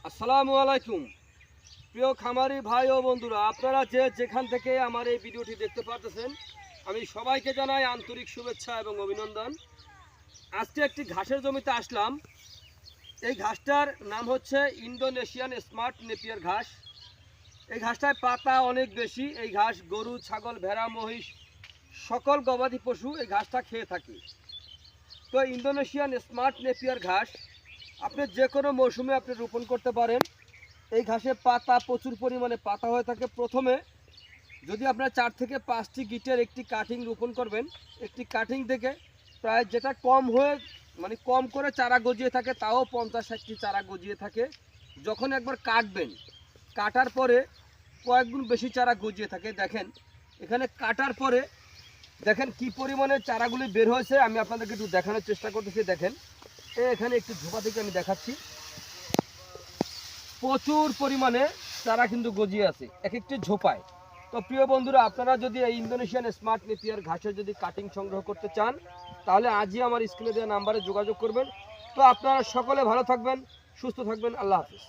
আসসালামু আলাইকুম প্রিয় খামারি ভাই ও বন্ধুরা, আপনারা যেখান থেকে আমার এই ভিডিওটি দেখতে পারতেছেন, আমি সবাইকে জানাই আন্তরিক শুভেচ্ছা এবং অভিনন্দন। আজকে একটি ঘাসের জমিতে আসলাম। এই ঘাসটার নাম হচ্ছে ইন্দোনেশিয়ান স্মার্ট নেপিয়ার ঘাস। এই ঘাসটায় পাতা অনেক বেশি। এই ঘাস গরু, ছাগল, ভেড়া, মহিষ সকল গবাদি পশু এই ঘাসটা খেয়ে থাকে। তো ইন্দোনেশিয়ান স্মার্ট নেপিয়ার ঘাস আপনি যে কোনো মৌসুমে আপনি রোপণ করতে পারেন। এই ঘাসে পাতা প্রচুর পরিমাণে পাতা হয়ে থাকে। প্রথমে যদি আপনার 4 থেকে 5টি গিটের একটি কাটিং রোপণ করবেন, একটি কাটিং থেকে প্রায় যেটা কম করে চারা গজিয়ে থাকে, তাও 50-60টি চারা গজিয়ে থাকে। যখন একবার কাটবেন, কাটার পরে কয়েক গুণ বেশি চারা গজিয়ে থাকে। দেখেন এখানে কাটার পরে দেখেন কি পরিমাণে চারাগুলি বের হয়েছে। আমি আপনাদেরকে একটু দেখানোর চেষ্টা করতেছি। দেখেন এখানে একটু ঝোপা থেকে আমি দেখাচ্ছি, প্রচুর পরিমাণে চারা কিন্তু গজিয়ে আছে এক একটি ঝোপায়। তো প্রিয় বন্ধুরা, আপনারা যদি এই ইন্দোনেশিয়ান স্মার্ট নেপিয়ার ঘাসের যদি কাটিং সংগ্রহ করতে চান, তাহলে আজই আমার স্ক্রিনে দেওয়া নাম্বারে যোগাযোগ করবেন। তো আপনারা সকলে ভালো থাকবেন, সুস্থ থাকবেন। আল্লাহ হাফিজ।